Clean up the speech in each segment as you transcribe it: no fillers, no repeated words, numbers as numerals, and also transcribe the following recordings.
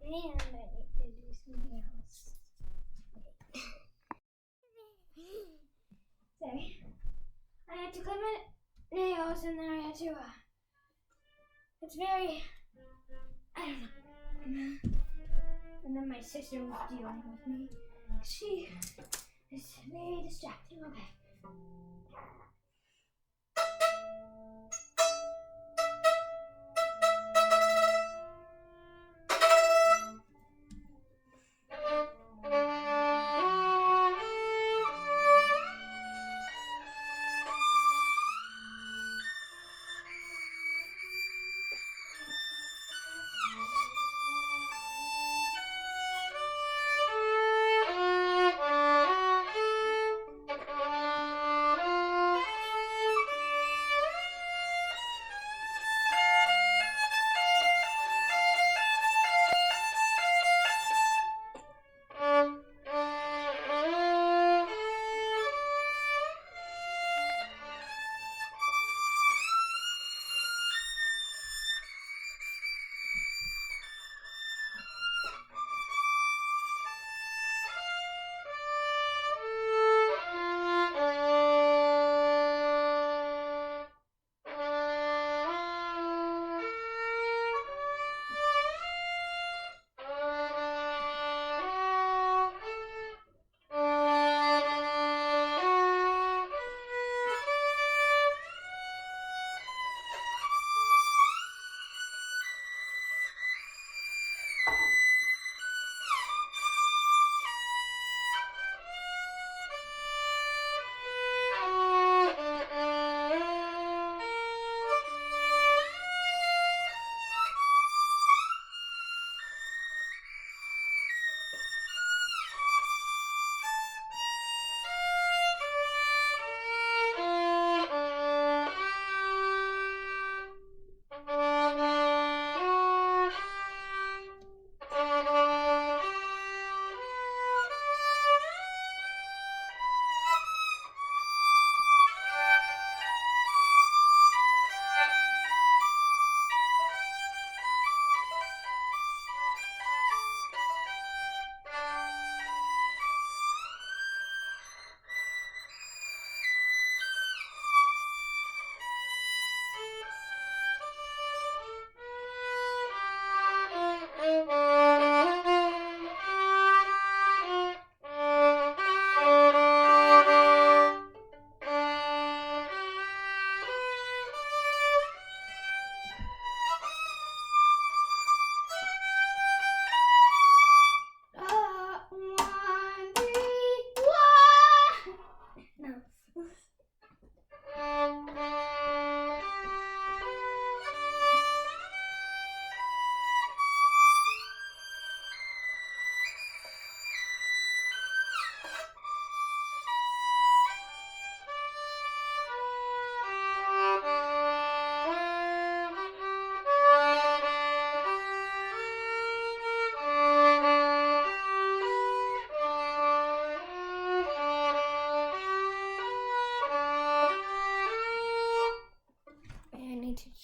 And I need to do something else. Sorry. I had to clip my nails and then I had to, it's very, I don't know. And then my sister was dealing with me. She is very distracting. Okay.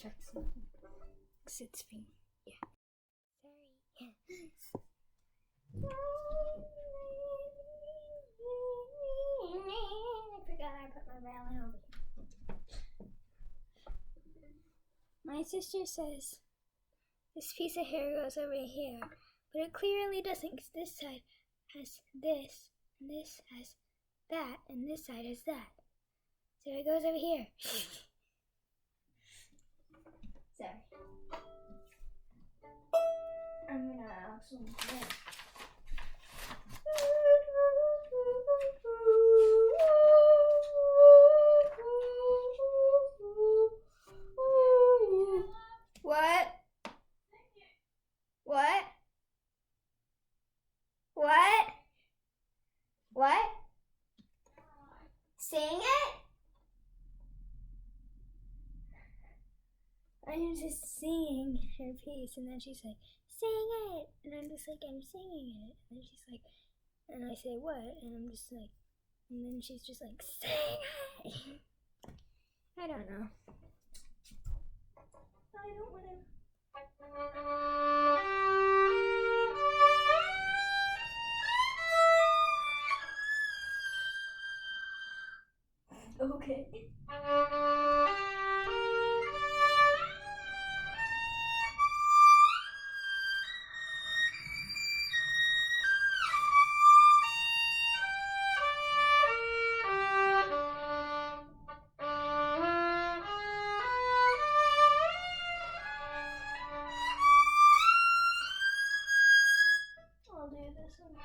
check something. Because it's being, yeah. Sorry. I forgot I put my violin over here. My sister says this piece of hair goes over here, but it clearly doesn't, because this side has this, and this has that, and this side has that. So it goes over here. Sorry. I'm gonna also play. What? What? What? What? Sing it? I'm just singing her piece, and then she's like, sing it! And I'm just like, I'm singing it. And then she's like, and I say, what? And I'm just like, and then she's just like, sing it! I don't know. I don't want to. Okay. I'll do this one.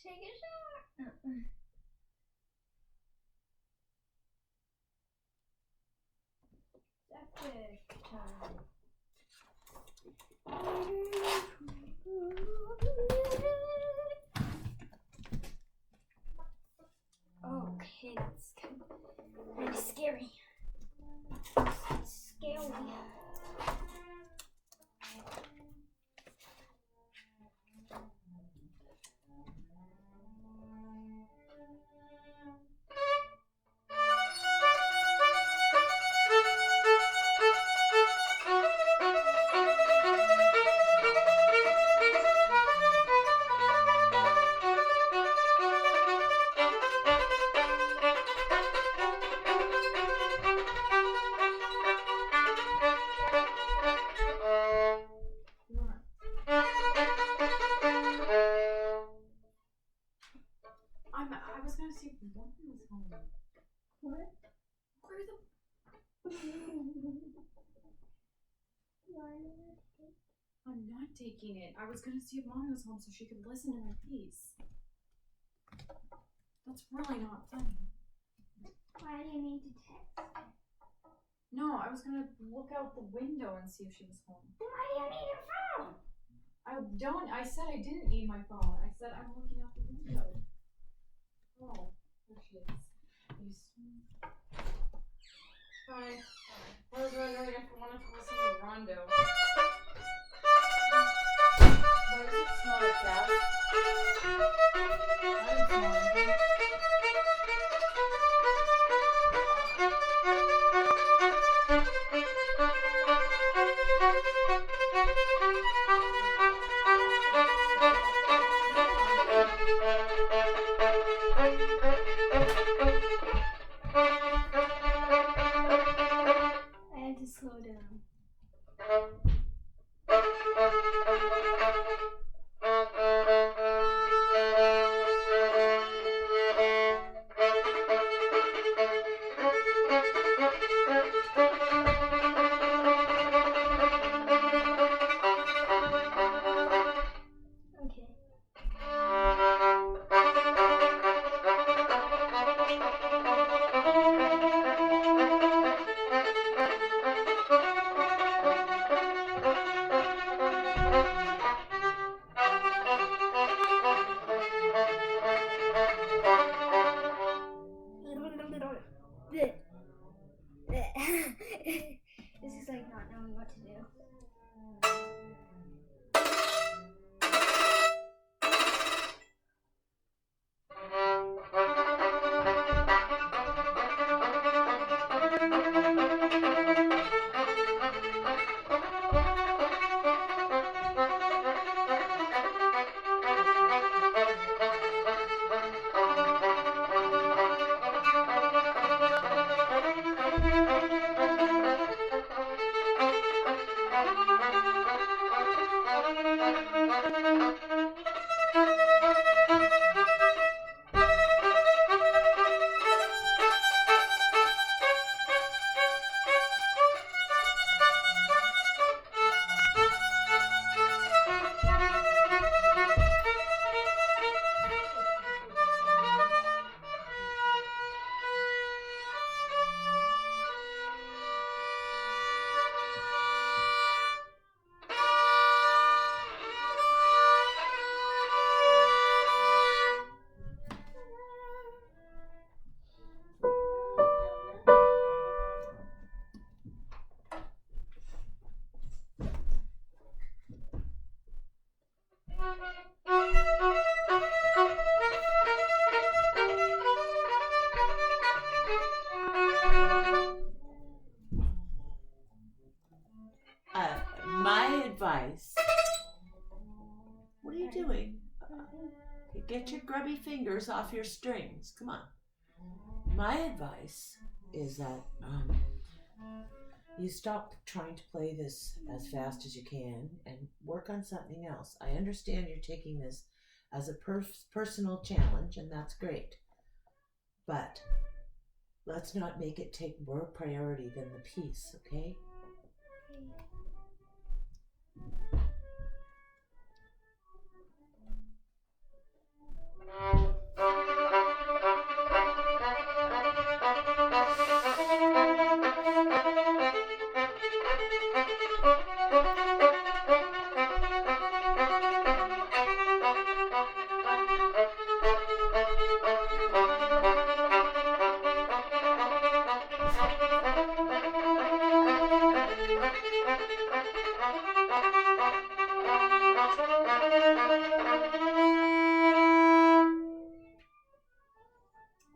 Take a shot. Septic time. Okay, that's kind of scary. It's scary. I was gonna see if Morgan was home. What? Where the? I'm not taking it. I was gonna see if Mommy was home so she could listen to my piece. That's really not funny. Why do you need to text? No, I was gonna look out the window and see if she was home. Why do you need your phone? I said I didn't need my phone. I said I'm looking out the window. Oh, there she is. Hi. I was wondering if I wanted to listen to Rondo. Why does it smell like gas? I didn't smell anything. This is like not knowing what to do. My advice. What are you doing? Get your grubby fingers off your strings. Come on. My advice is that you stop trying to play this as fast as you can and work on something else. I understand you're taking this as a personal challenge, and that's great. But let's not make it take more priority than the piece, okay?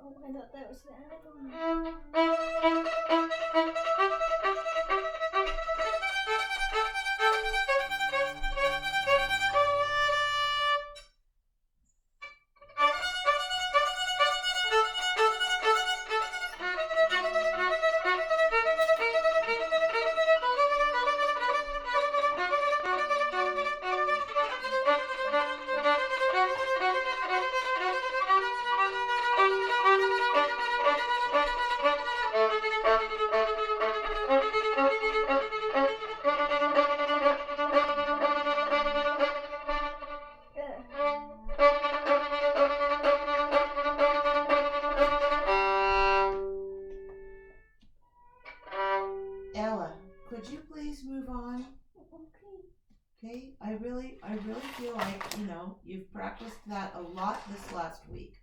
Oh, I thought that was the end of the Ella, could you please move on? Okay. Okay, I really feel like, you've practiced that a lot this last week,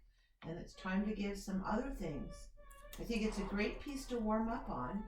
and it's time to give some other things. I think it's a great piece to warm up on.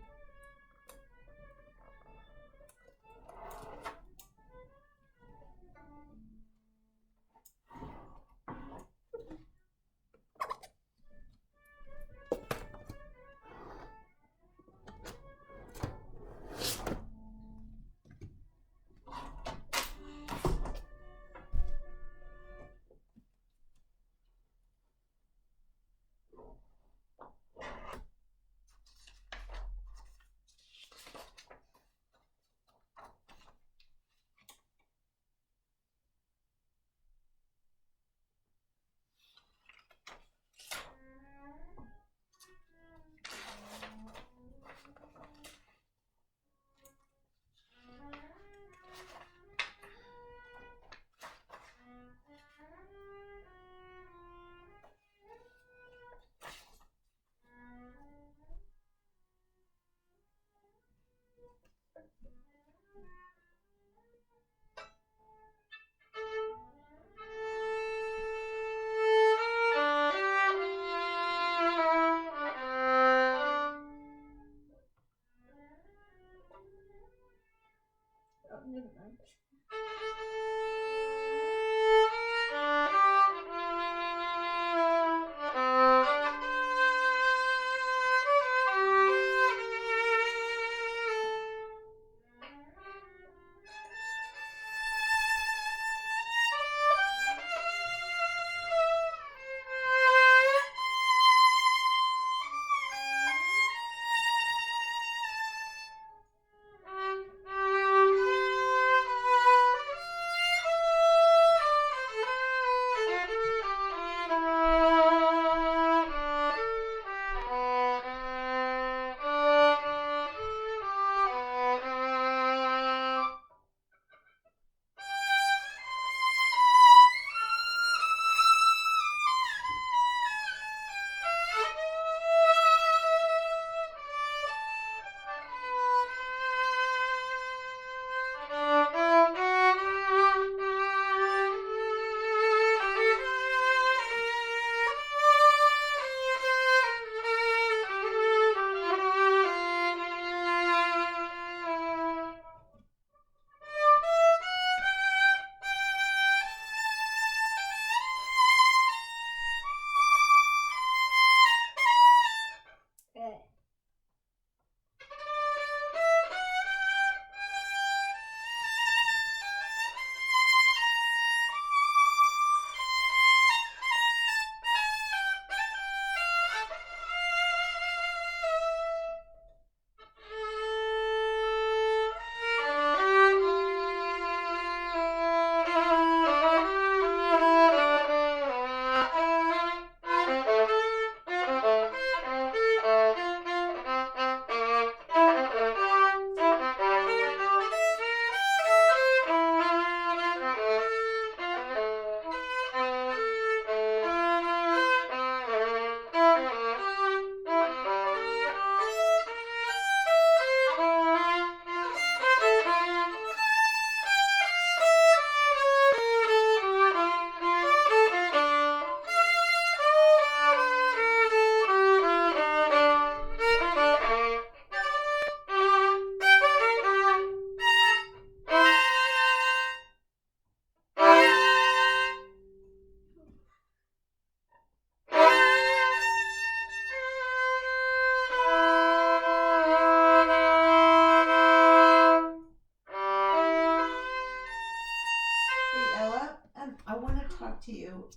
I want to talk to you,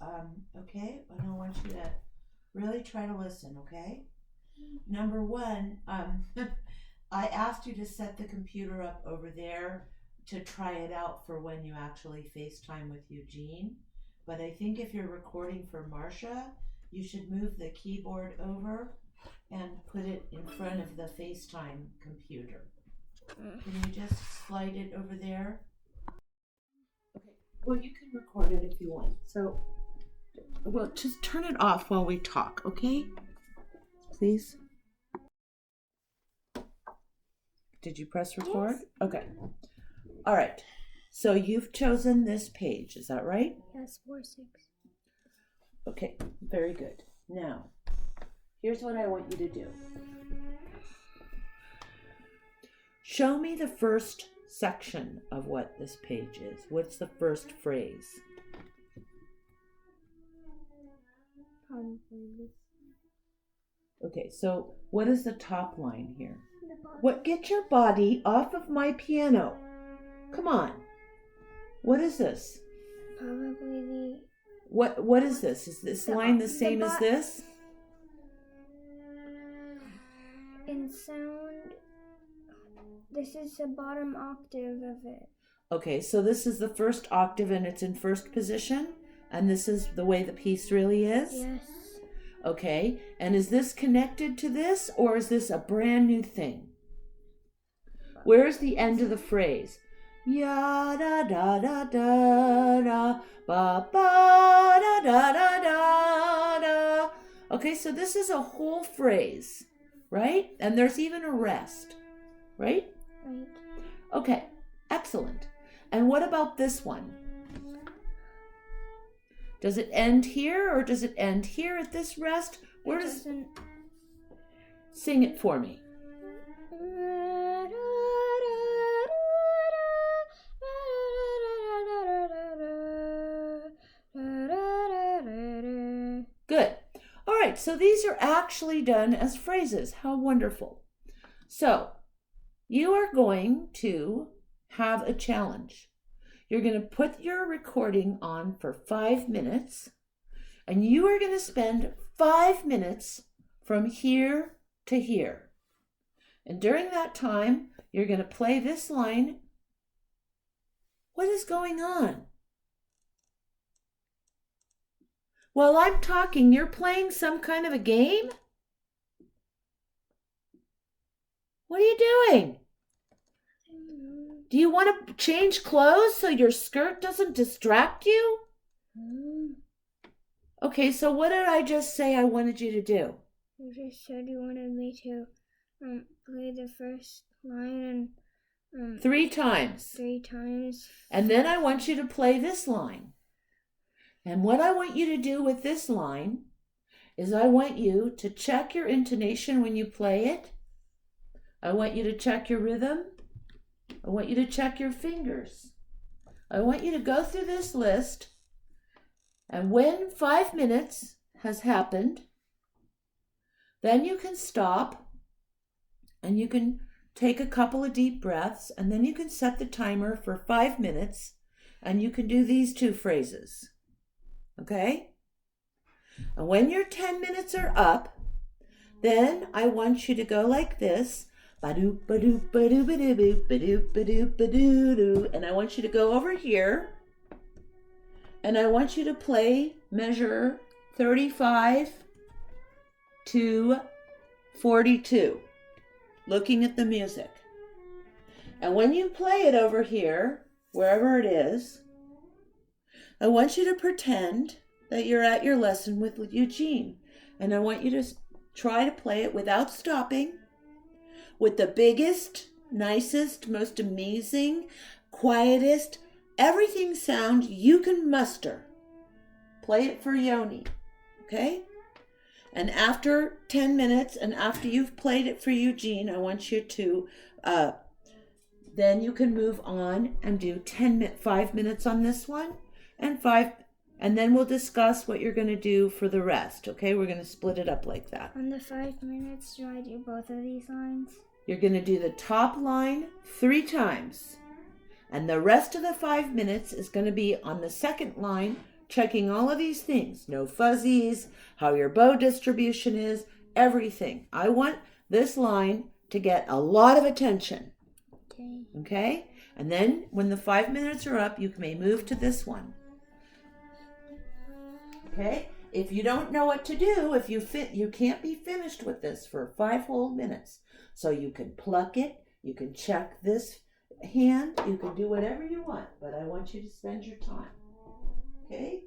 okay? And I want you to really try to listen, okay? Number one, I asked you to set the computer up over there to try it out for when you actually FaceTime with Eugene. But I think if you're recording for Marcia, you should move the keyboard over and put it in front of the FaceTime computer. Can you just slide it over there? Okay. Well, you can record it if you want. So, well, just turn it off while we talk, okay? Please. Did you press record? Yes. Okay. All right. So you've chosen this page, is that right? Yes, 4-6. Okay, very good. Now, here's what I want you to do. Show me the first section of what this page is. What's the first phrase? Probably this. Okay, so what is the top line here? What? Get your body off of my piano. Come on. What is this? Probably the... What is this? Is this line the same as this? In sound, this is the bottom octave of it. Okay, so this is the first octave and it's in first position? And this is the way the piece really is? Yes. Okay, and is this connected to this or is this a brand new thing? Where's the end of the phrase? Ya da da da da da ba ba da da da da da. Okay, so this is a whole phrase, right? And there's even a rest, right? Right. Okay, excellent. And what about this one? Does it end here or does it end here at this rest? Where does it? Sing it for me. right, so these are actually done as phrases. How wonderful. So you are going to have a challenge. You're going to put your recording on for 5 minutes, and you are going to spend 5 minutes from here to here. And during that time, you're going to play this line. What is going on? While I'm talking, you're playing some kind of a game? What are you doing? Do you want to change clothes so your skirt doesn't distract you? Okay, so what did I just say I wanted you to do? You just said you wanted me to play the first line and 3 times. 3 times. And then I want you to play this line. And what I want you to do with this line is I want you to check your intonation when you play it. I want you to check your rhythm. I want you to check your fingers. I want you to go through this list, and when 5 minutes has happened, then you can stop and you can take a couple of deep breaths, and then you can set the timer for 5 minutes, and you can do these 2 phrases. Okay? And when your 10 minutes are up, then I want you to go like this. Ba-doop, ba-doop, ba-doop, ba-doop, ba-doop, ba-doop, ba-doo-doo. And I want you to go over here, and I want you to play measure 35 to 42, looking at the music. And when you play it over here, wherever it is, I want you to pretend that you're at your lesson with Eugene. And I want you to try to play it without stopping, with the biggest, nicest, most amazing, quietest, everything sound you can muster. Play it for Yoni, okay? And after 10 minutes, and after you've played it for Eugene, I want you to, then you can move on and do 5 minutes on this one, and then we'll discuss what you're going to do for the rest, okay? We're going to split it up like that. On the 5 minutes, do I do both of these lines? You're going to do the top line 3 times. And the rest of the 5 minutes is going to be on the second line, checking all of these things. No fuzzies, how your bow distribution is, everything. I want this line to get a lot of attention. Okay? And then when the 5 minutes are up, you may move to this one. Okay? If you don't know what to do, if you can't be finished with this for 5 whole minutes. So you can pluck it, you can check this hand, you can do whatever you want, but I want you to spend your time. Okay?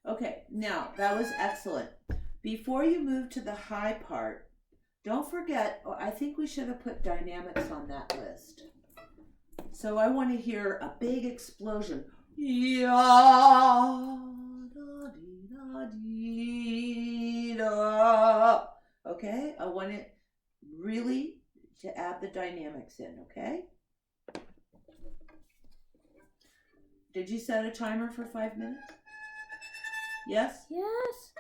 Okay, now that was excellent. Before you move to the high part, don't forget, I think we should have put dynamics on that list. So I want to hear a big explosion. Ya, da, dee, da, dee, da. Okay, I want it really to add the dynamics in, okay? Did you set a timer for 5 minutes? Yes? Yes.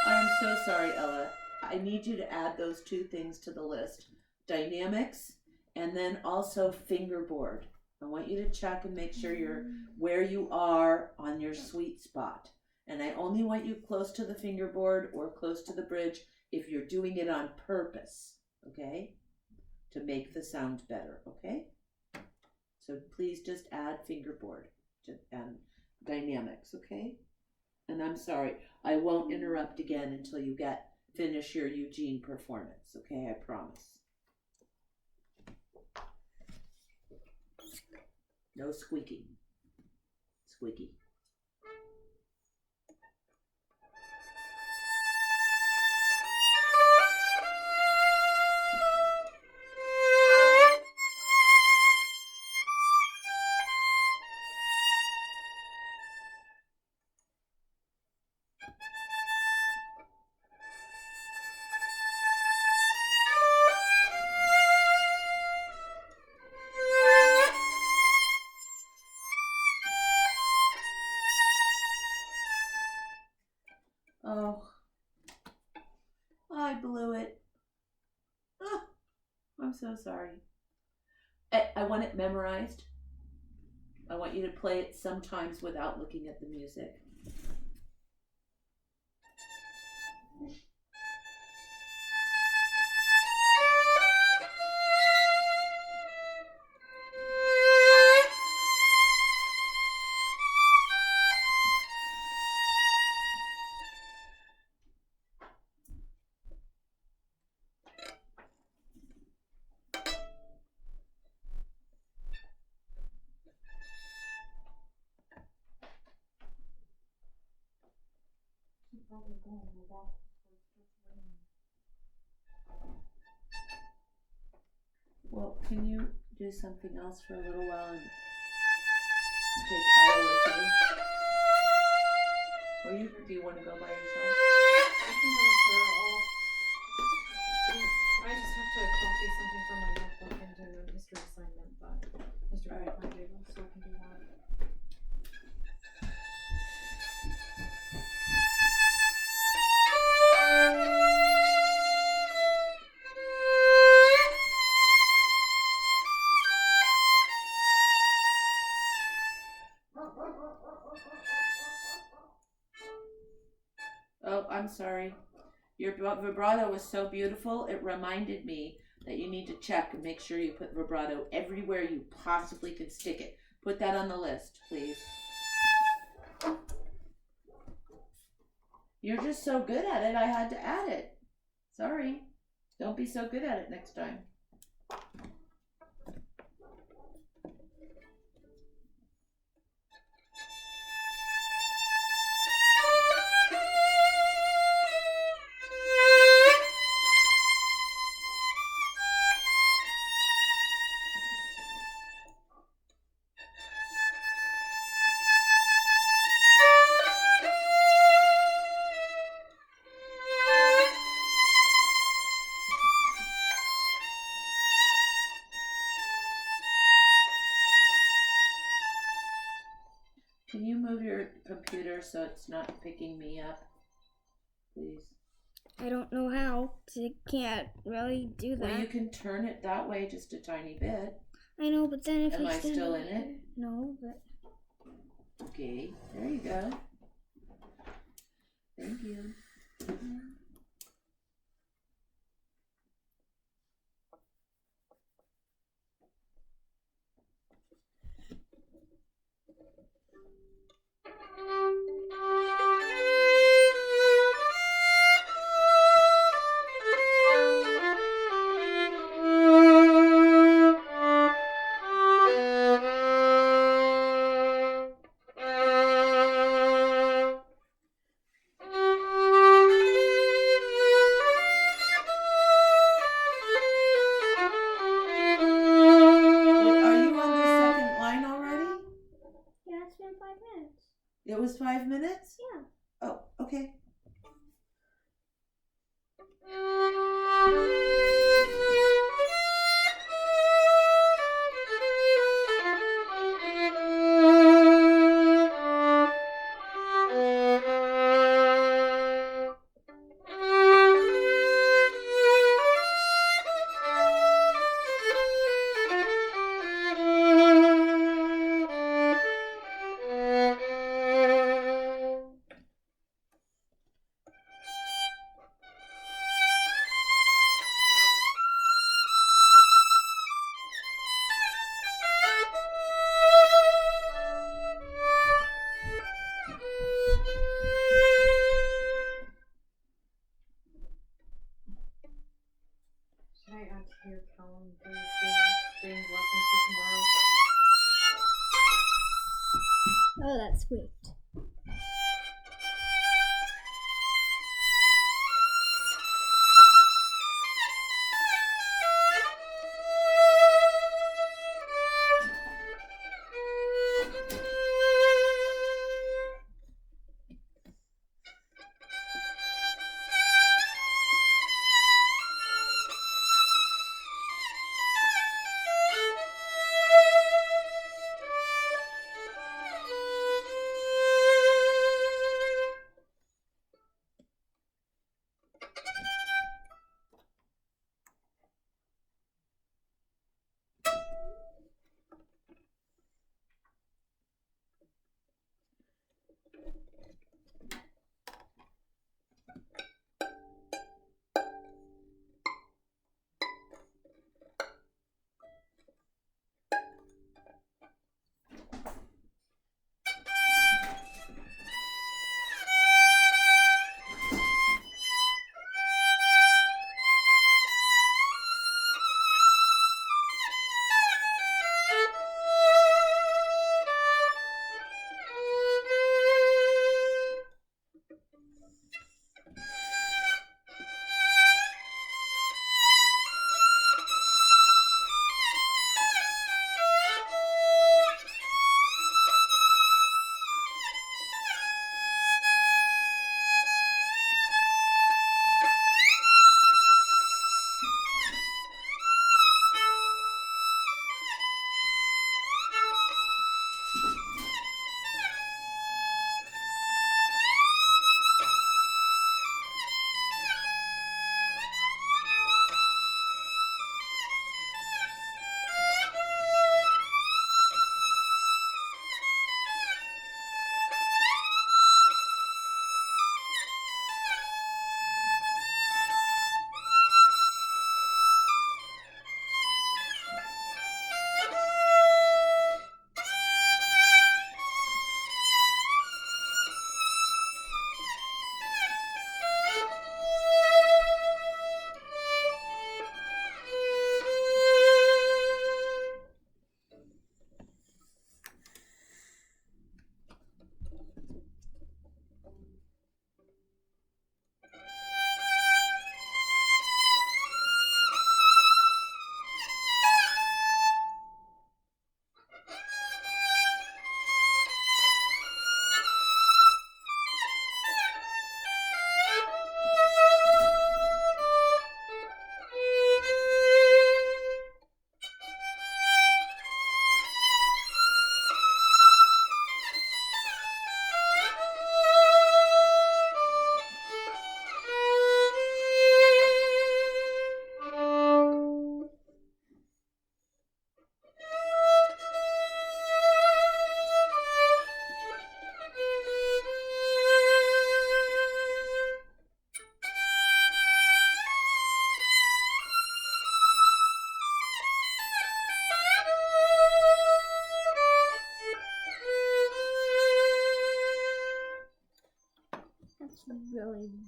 I am so sorry, Ella. I need you to add those 2 things to the list. Dynamics, and then also fingerboard. I want you to check and make sure you're where you are on your sweet spot. And I only want you close to the fingerboard or close to the bridge if you're doing it on purpose, okay, to make the sound better, okay? So please just add fingerboard and dynamics, okay? And I'm sorry, I won't interrupt again until you finish your Eugene performance, okay? I promise. No squeaking. Squeaky. Oh, I blew it. Oh, I'm so sorry. I want it memorized. I want you to play it sometimes without looking at the music. Probably going to my back before it starts raining. Well, can you do something else for a little while and take Ella with you? Or do you want to go by yourself? I can go with her. I just have to copy something from my notebook and do a history assignment, but Mr. Alright. Grant gave us, so I can do that. Oh, I'm sorry. Your vibrato was so beautiful, it reminded me that you need to check and make sure you put vibrato everywhere you possibly could stick it. Put that on the list, please. You're just so good at it, I had to add it. Sorry. Don't be so good at it next time. Can you move your computer so it's not picking me up, please? I don't know how, 'cause I can't really do that. Well, you can turn it that way just a tiny bit. I know, but then if Am I I stand still over in it? here- No, but Okay, there you go. Thank you. It was 5 minutes? Yeah. Oh, okay. care calendar things lessons for tomorrow. Oh, that's sweet.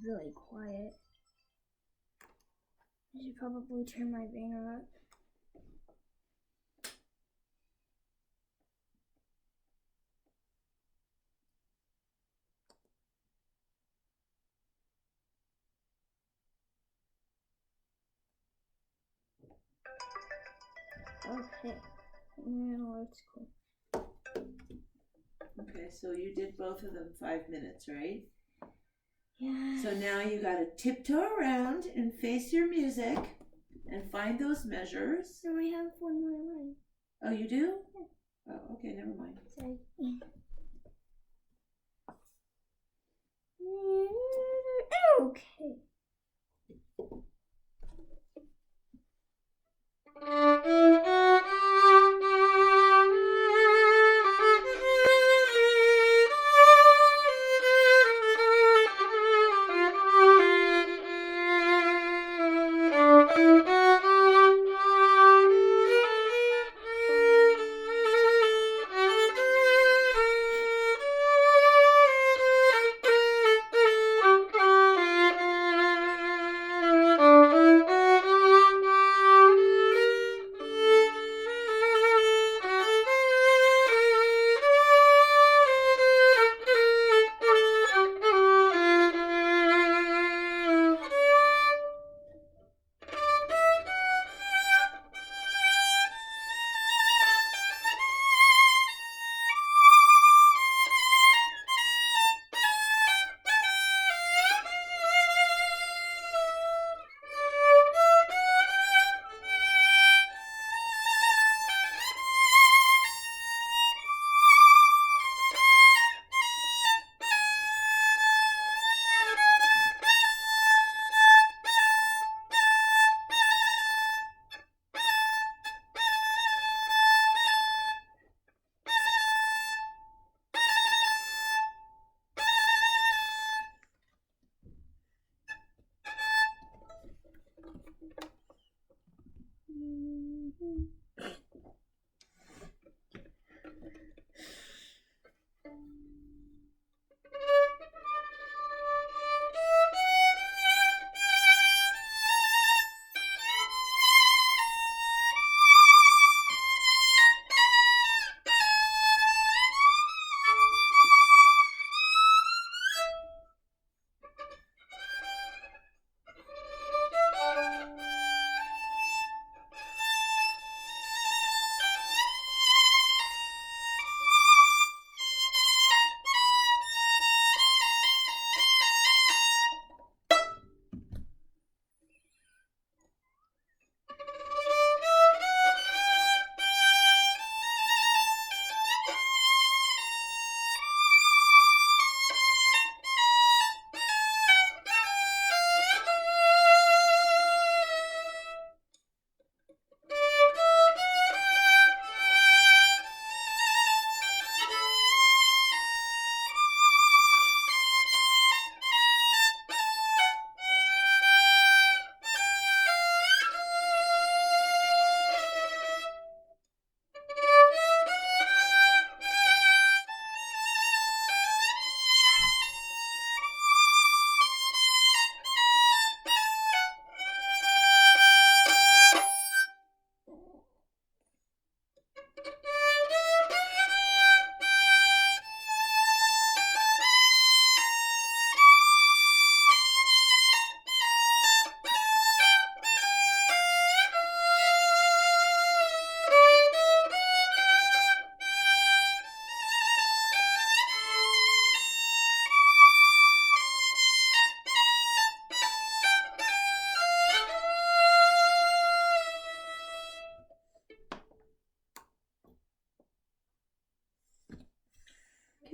Really quiet. I should probably turn my ringer up. Okay. It's cool. Okay, so you did both of them 5 minutes, right? Yeah. So now you gotta tiptoe around and face your music and find those measures. No, I have one more line. Oh, you do? Yeah. Oh, okay, never mind. Sorry. Okay.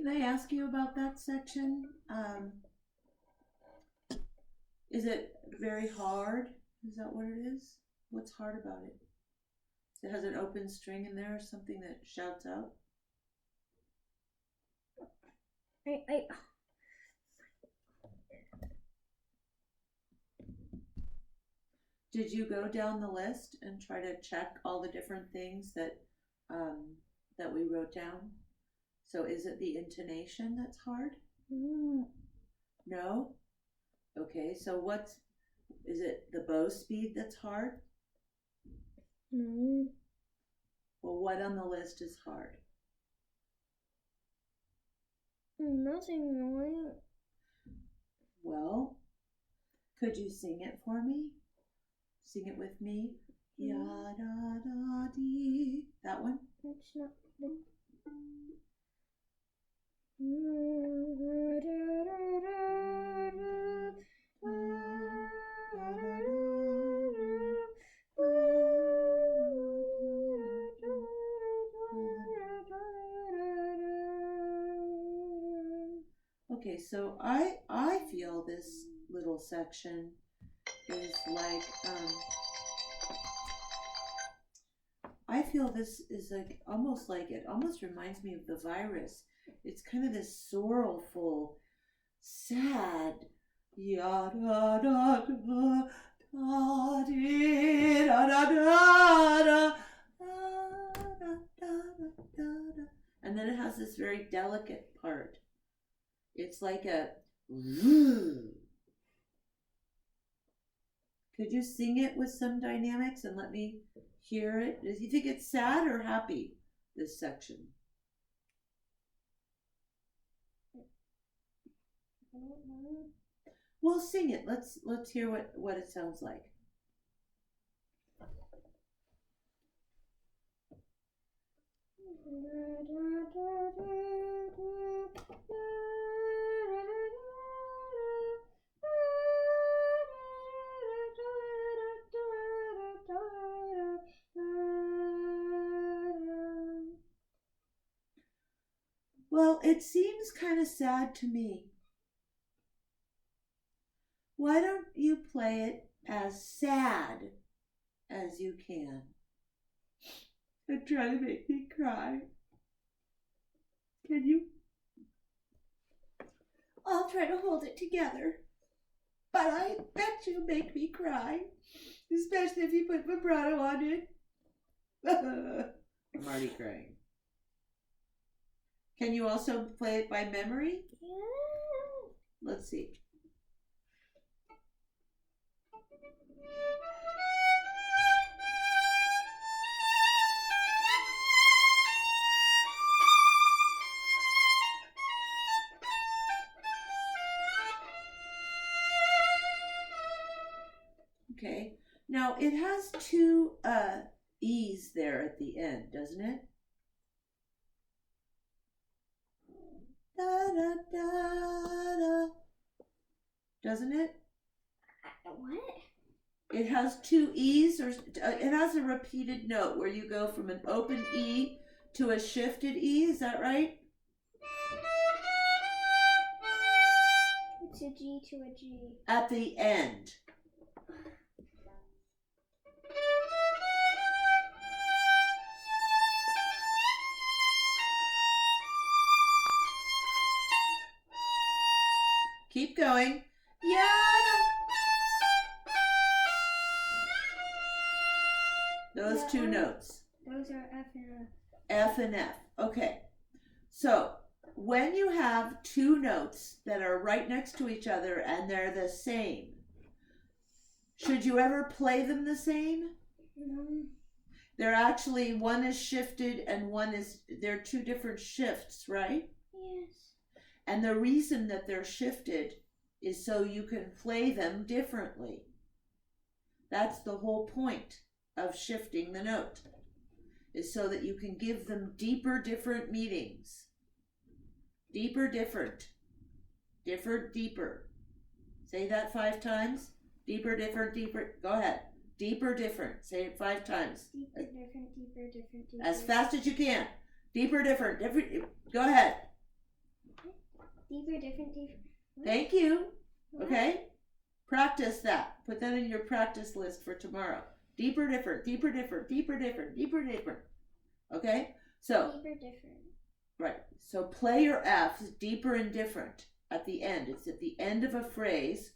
Can I ask you about that section? Is it very hard? Is that what it is? What's hard about it? It has an open string in there or something that shouts out? I Did you go down the list and try to check all the different things that that we wrote down? So is it the intonation that's hard? No? Okay, so is it the bow speed that's hard? No. Well, what on the list is hard? Nothing really. Well, could you sing it for me? Sing it with me. Ya da da dee. That one? It's not the. Okay, so I feel this little section is like I feel this is like almost reminds me of the virus. It's kind of this sorrowful, sad ya da da da da dee, da da da da da da da, and then it has this very delicate part. It's like a Could you sing it with some dynamics and let me hear it? Do you think it's sad or happy, this section? Well, sing it. Let's hear what it sounds like. Well, it seems kind of sad to me. Why don't you play it as sad as you can? And try to make me cry. Can you? I'll try to hold it together. But I bet you make me cry. Especially if you put vibrato on it. I'm already crying. Can you also play it by memory? Yeah. Let's see. Okay. Now it has two E's there at the end, doesn't it? Da da da da. Doesn't it? What? It has two E's, or it has a repeated note where you go from an open E to a shifted E. Is that right? It's a G to a G. At the end. Keep going. Yeah. Those That two one? notes. Those are F and F. F and F. Okay. So when you have two notes that are right next to each other and they're the same, should you ever play them the same? No. They're actually, one is shifted and they're two different shifts, right? Yes. And the reason that they're shifted is so you can play them differently. That's the whole point of shifting the note, is so that you can give them deeper, different meanings. Deeper, different. Different, deeper. Say that 5 times. Deeper, different, deeper. Go ahead. Deeper, different. Say it 5 times. Deeper, different, deeper, different, deeper. As fast as you can. Deeper, different, different. Go ahead. Deeper, different, deeper. Thank you. Okay? Practice that. Put that in your practice list for tomorrow. Deeper, different, deeper, different, deeper, different, deeper, different. Okay? So, Deeper, different. right. So play your F's deeper and different at the end. It's at the end of a phrase.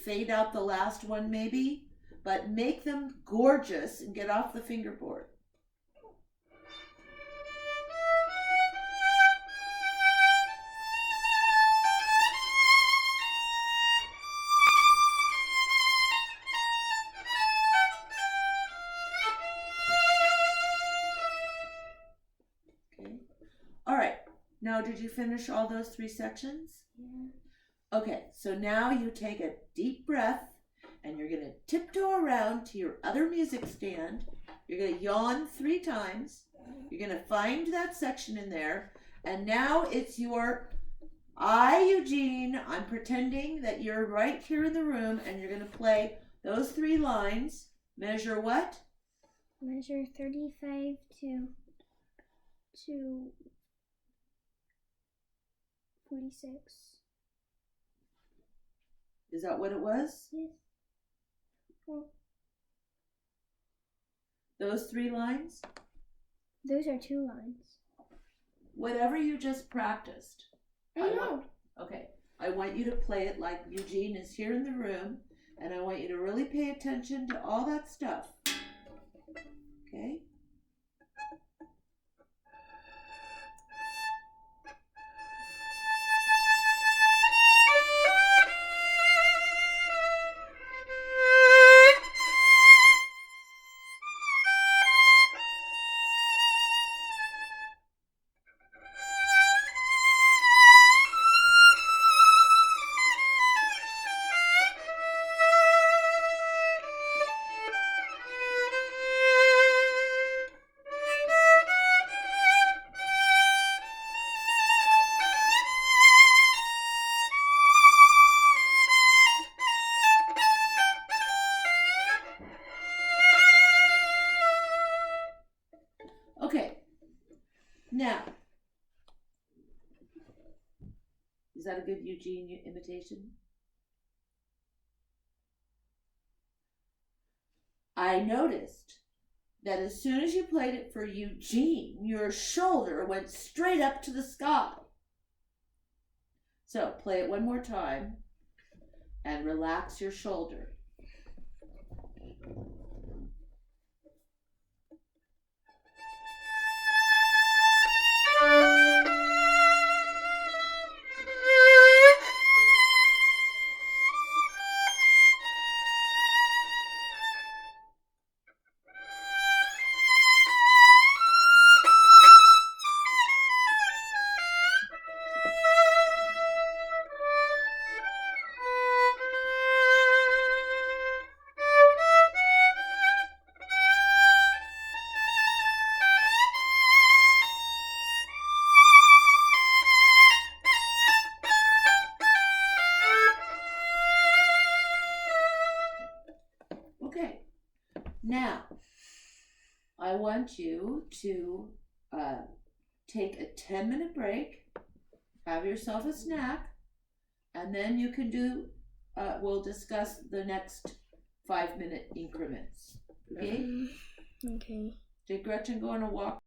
Fade out the last one maybe, but make them gorgeous and get off the fingerboard. Okay. All right. Now, did you finish all those 3 sections? Yeah. Okay, so now you take a deep breath and you're going to tiptoe around to your other music stand. You're going to yawn 3 times. You're going to find that section in there. And now it's your Eugene. I'm pretending that you're right here in the room and you're going to play those 3 lines. Measure what? Measure 35 to 46. Is that what it was? Yes. Well, Those 3 lines? those are 2 lines. Whatever you just practiced. I know. Okay, I want you to play it like Eugene is here in the room, and I want you to really pay attention to all that stuff. Okay? Okay, now, is that a good Eugene imitation? I noticed that as soon as you played it for Eugene, your shoulder went straight up to the sky. So play it one more time and relax your shoulder. Okay, now I want you to take a 10-minute break, have yourself a snack, and then you can do, we'll discuss the next 5-minute increments. Okay? Okay. Did Gretchen go on a walk?